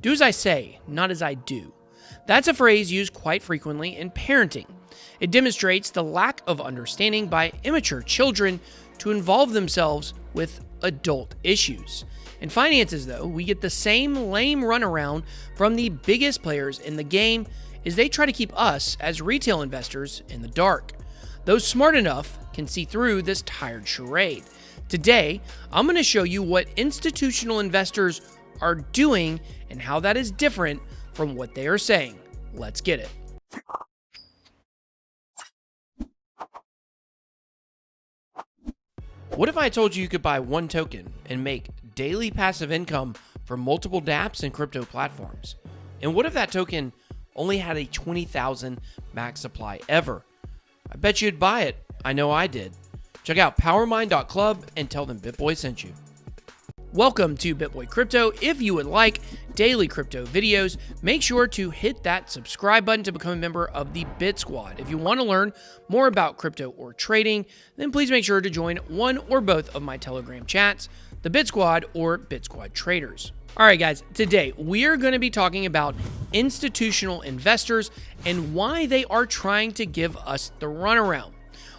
Do as I say, not as I do. That's a phrase used quite frequently in parenting. It demonstrates the lack of understanding by immature children to involve themselves with adult issues. In finances, though, we get the same lame runaround from the biggest players in the game as they try to keep us as retail investors in the dark. Those smart enough can see through this tired charade. Today, I'm going to show you what institutional investors are doing and how that is different from what they are saying. Let's get it. What if I told you could buy one token and make daily passive income from multiple dApps and crypto platforms? And what if that token only had a 20,000 max supply ever? I bet you'd buy it. I know I did. Check out powermind.club and tell them BitBoy sent you. Welcome to BitBoyCrypto. If you would like daily crypto videos, make sure to hit that subscribe button to become a member of the Bit Squad. If you want to learn more about crypto or trading, then please make sure to join one or both of my Telegram chats, the Bit Squad or Bit Squad Traders. All right, guys, today we are going to be talking about institutional investors and why they are trying to give us the runaround.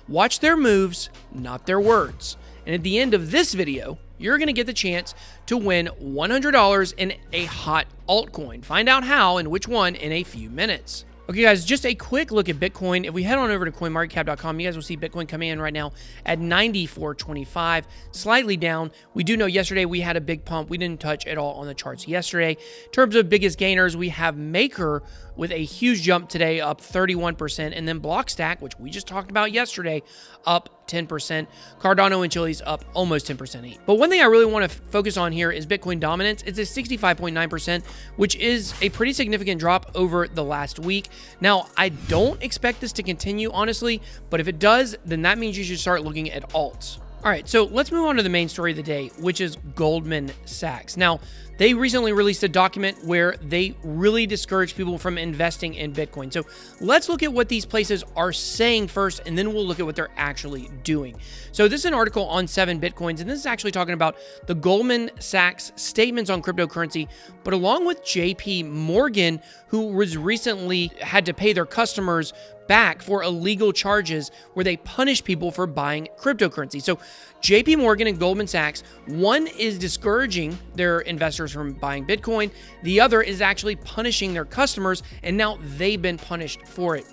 Watch their moves, not their words. And at the end of this video, you're going to get the chance to win $100 in a hot altcoin. Find out how and which one in a few minutes. Okay, guys, just a quick look at Bitcoin. If we head on over to coinmarketcap.com, you guys will see Bitcoin coming in right now at 94.25, slightly down. We do know yesterday we had a big pump. We didn't touch at all on the charts yesterday. In terms of biggest gainers, we have Maker with a huge jump today, up 31%, and then Blockstack, which we just talked about yesterday, up 10%. Cardano and Chili's up almost 10% each. But one thing I really want to focus on here is Bitcoin dominance. It's at 65.9%, which is a pretty significant drop over the last week. Now, I don't expect this to continue, honestly, but if it does, then that means you should start looking at alts. All right, so let's move on to the main story of the day, which is Goldman Sachs. Now, they recently released a document where they really discourage people from investing in Bitcoin. So let's look at what these places are saying first, and then we'll look at what they're actually doing. So this is an article on 7 Bitcoins, and this is actually talking about the Goldman Sachs statements on cryptocurrency, but along with JP Morgan, who was recently had to pay their customers back for illegal charges where they punish people for buying cryptocurrency. So JP Morgan and Goldman Sachs, one is discouraging their investors from buying Bitcoin. The other is actually punishing their customers, and now they've been punished for it.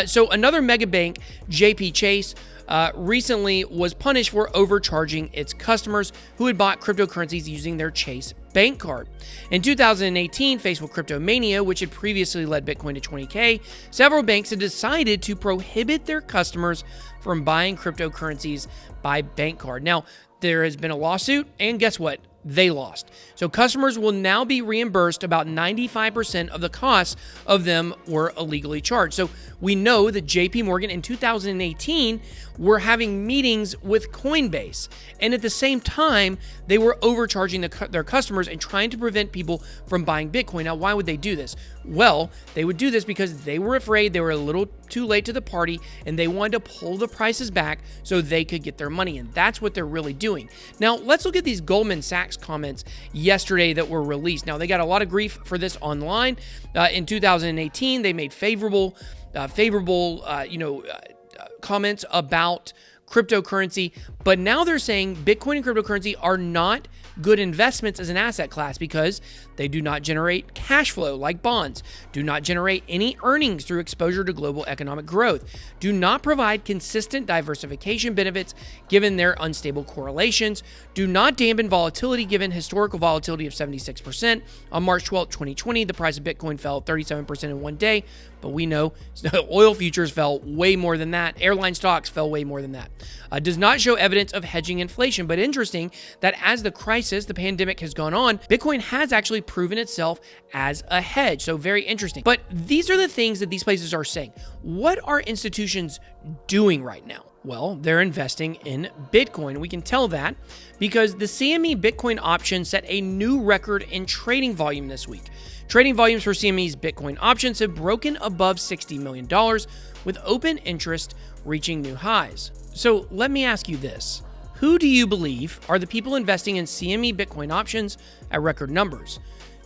So another mega bank, JP Chase, recently was punished for overcharging its customers who had bought cryptocurrencies using their Chase bank card. In 2018, faced with crypto mania, which had previously led Bitcoin to 20K, several banks had decided to prohibit their customers from buying cryptocurrencies by bank card. Now, there has been a lawsuit, and guess what? They lost. So customers will now be reimbursed about 95% of the costs of them were illegally charged. So we know that JP Morgan in 2018 were having meetings with Coinbase. And at the same time, they were overcharging their customers and trying to prevent people from buying Bitcoin. Now, why would they do this? Well, they would do this because they were afraid they were a little too late to the party and they wanted to pull the prices back so they could get their money. And that's what they're really doing. Now, let's look at these Goldman Sachs comments yesterday that were released. Now, they got a lot of grief for this online. In 2018, they made favorable comments about cryptocurrency, but now they're saying Bitcoin and cryptocurrency are not good investments as an asset class because they do not generate cash flow like bonds, do not generate any earnings through exposure to global economic growth, do not provide consistent diversification benefits given their unstable correlations, do not dampen volatility given historical volatility of 76%. On March 12, 2020, the price of Bitcoin fell 37% in one day, but we know oil futures fell way more than that. Airline stocks fell way more than that. Does not show evidence of hedging inflation, but interesting that as the crisis, the pandemic has gone on, Bitcoin has actually proven itself as a hedge. So very interesting. But these are the things that these places are saying. What are institutions doing right now? Well, they're investing in Bitcoin. We can tell that because the CME Bitcoin option set a new record in trading volume this week. Trading volumes for CME's Bitcoin options have broken above $60 million, with open interest reaching new highs. So let me ask you this. Who do you believe are the people investing in CME Bitcoin options at record numbers?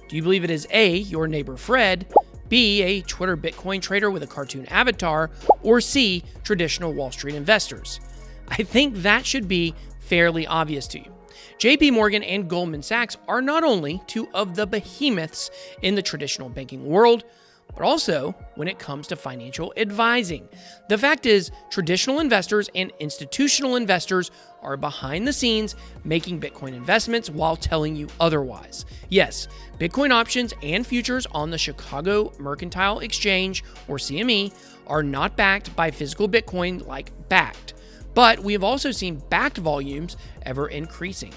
Do you believe it is A, your neighbor Fred, B, a Twitter Bitcoin trader with a cartoon avatar, or C, traditional Wall Street investors? I think that should be fairly obvious to you. JP Morgan and Goldman Sachs are not only two of the behemoths in the traditional banking world, but also when it comes to financial advising. The fact is, traditional investors and institutional investors are behind the scenes making Bitcoin investments while telling you otherwise. Yes, Bitcoin options and futures on the Chicago Mercantile Exchange, or CME, are not backed by physical Bitcoin like backed, but we have also seen backed volumes ever increasing.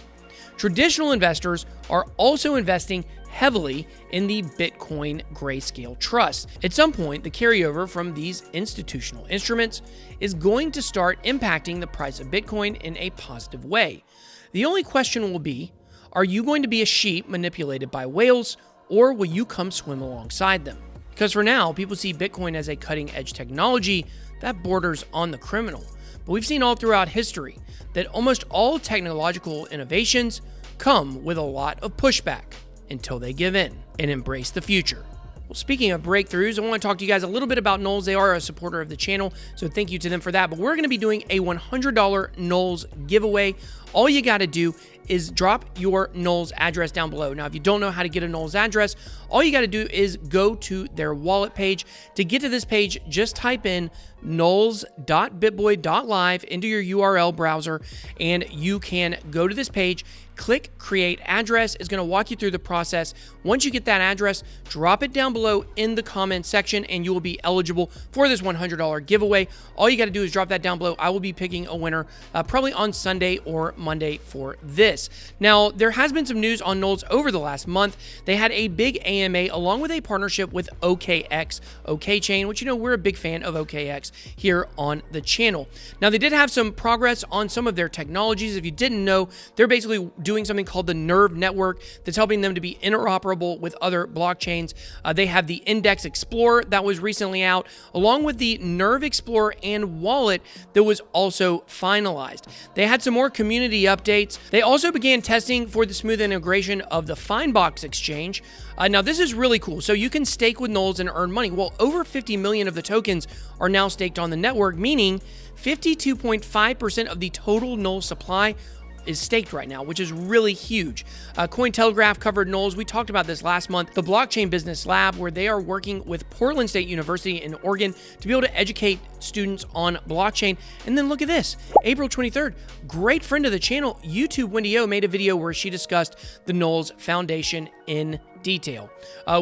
Traditional investors are also investing heavily in the Bitcoin Grayscale Trust. At some point, the carryover from these institutional instruments is going to start impacting the price of Bitcoin in a positive way. The only question will be, are you going to be a sheep manipulated by whales, or will you come swim alongside them? Because for now, people see Bitcoin as a cutting-edge technology that borders on the criminal. But we've seen all throughout history that almost all technological innovations come with a lot of pushback until they give in and embrace the future. Well, speaking of breakthroughs, I want to talk to you guys a little bit about Knowles. They are a supporter of the channel, so thank you to them for that. But we're going to be doing a $100 Knowles giveaway. All you got to do is drop your Knowles address down below. Now, if you don't know how to get a Knowles address, all you got to do is go to their wallet page. To get to this page, just type in knowles.bitboy.live into your URL browser, and you can go to this page. Click Create Address. Is going to walk you through the process. Once you get that address, drop it down below in the comment section, and you will be eligible for this $100 giveaway. All you got to do is drop that down below. I will be picking a winner probably on Sunday or Monday for this. Now, there has been some news on Knowles over the last month. They had a big AMA along with a partnership with OKX, OKChain, which, you know, we're a big fan of OKX here on the channel. Now, they did have some progress on some of their technologies. If you didn't know, they're basically doing something called the Nerve network that's helping them to be interoperable with other blockchains. They have the Index Explorer that was recently out, along with the Nerve Explorer and wallet that was also finalized. They had some more community updates. They also began testing for the smooth integration of the Findbox exchange. Now, this is really cool. So you can stake with Knowles and earn money. Well, over 50 million of the tokens are now staked on the network, meaning 52.5% of the total Knowles supply is staked right now, which is really huge. Cointelegraph covered Knowles. We talked about this last month. The Blockchain Business Lab, where they are working with Portland State University in Oregon to be able to educate students on blockchain. And then look at this. April 23rd, great friend of the channel, YouTube Wendy O, made a video where she discussed the Knowles Foundation in detail,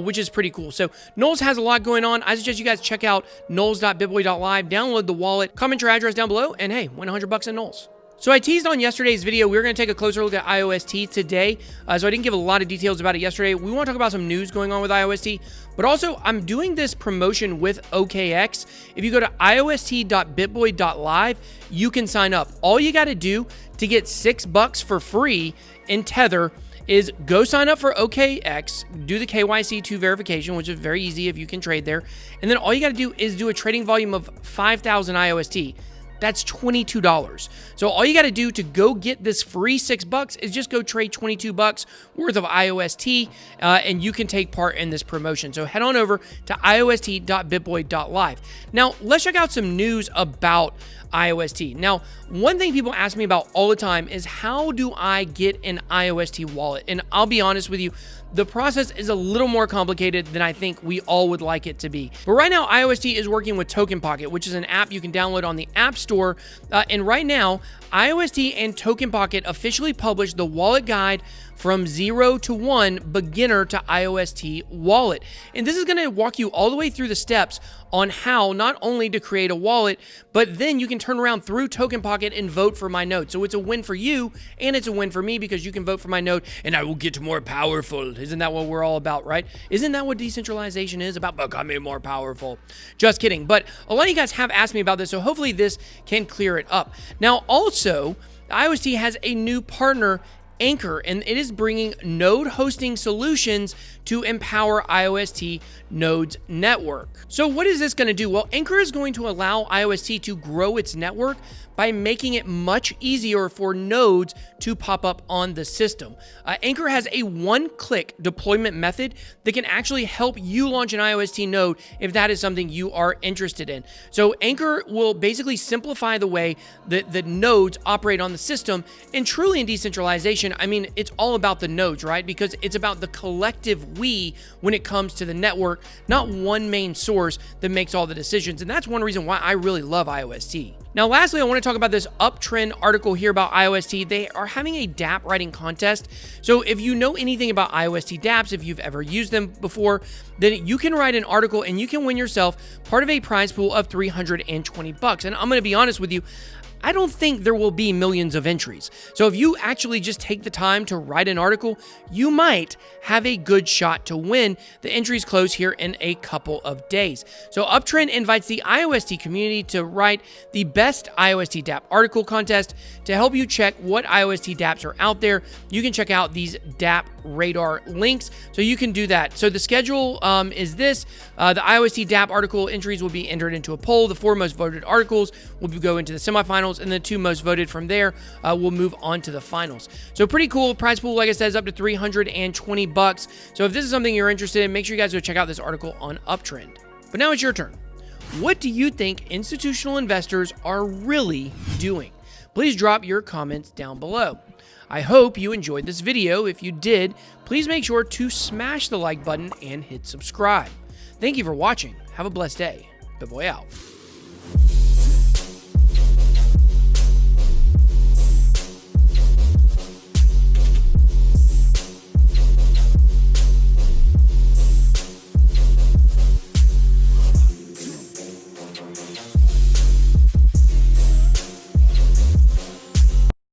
which is pretty cool. So Knowles has a lot going on. I suggest you guys check out knowles.bitboy.live, download the wallet, comment your address down below, and hey, win $100 in Knowles. So I teased on yesterday's video, we were going to take a closer look at IOST today. So I didn't give a lot of details about it yesterday. We want to talk about some news going on with IOST, but also I'm doing this promotion with OKX. If you go to iost.bitboy.live, you can sign up. All you got to do to get $6 for free in Tether is go sign up for OKX, do the KYC2 verification, which is very easy if you can trade there. And then all you got to do is do a trading volume of 5,000 IOST. That's $22. So all you got to do to go get this free $6 is just go trade $22 worth of IOST, and you can take part in this promotion. So head on over to iost.bitboy.live. Now, let's check out some news about IOST. Now, one thing people ask me about all the time is how do I get an IOST wallet? And I'll be honest with you, the process is a little more complicated than I think we all would like it to be. But right now, IOST is working with Token Pocket, which is an app you can download on the App Store. And right now, IOST and Token Pocket officially published the wallet guide from 0 to 1 beginner to IOST wallet. And this is going to walk you all the way through the steps on how not only to create a wallet, but then you can turn around through Token Pocket and vote for my node. So it's a win for you and it's a win for me because you can vote for my node and I will get more powerful. Isn't that what we're all about, right? Isn't that what decentralization is about? Becoming more powerful. Just kidding. But a lot of you guys have asked me about this, so hopefully this can clear it up. Now, also, IOST has a new partner Ankur, and it is bringing node hosting solutions to empower IOST nodes network. So what is this going to do? Well, Ankur is going to allow IOST to grow its network by making it much easier for nodes to pop up on the system. Ankur has a one-click deployment method that can actually help you launch an IOST node if that is something you are interested in. So Ankur will basically simplify the way that the nodes operate on the system, and truly in decentralization, I mean, it's all about the nodes, right? Because it's about the collective we when it comes to the network, not one main source that makes all the decisions. And that's one reason why I really love IOST. Now, lastly, I want to talk about this uptrend article here about IOST. They are having a DApp writing contest. So if you know anything about IOST dApps, if you've ever used them before, then you can write an article and you can win yourself part of a prize pool of $320. And I'm going to be honest with you, I don't think there will be millions of entries. So if you actually just take the time to write an article, you might have a good shot to win. The entries close here in a couple of days. So Uptrend invites the IOST community to write the best IOST dApp article contest to help you check what IOST dApps are out there. You can check out these dApp radar links, so you can do that. So the schedule is this. The IOST dApp article entries will be entered into a poll. The 4 most voted articles will go into the semifinals, and the 2 most voted from there will move on to the finals. So pretty cool. Prize pool, like I said, is up to $320. So if this is something you're interested in, make sure you guys go check out this article on Uptrend. But now it's your turn. What do you think institutional investors are really doing? Please drop your comments down below. I hope you enjoyed this video. If you did, please make sure to smash the like button and hit subscribe. Thank you for watching. Have a blessed day. BitBoy out.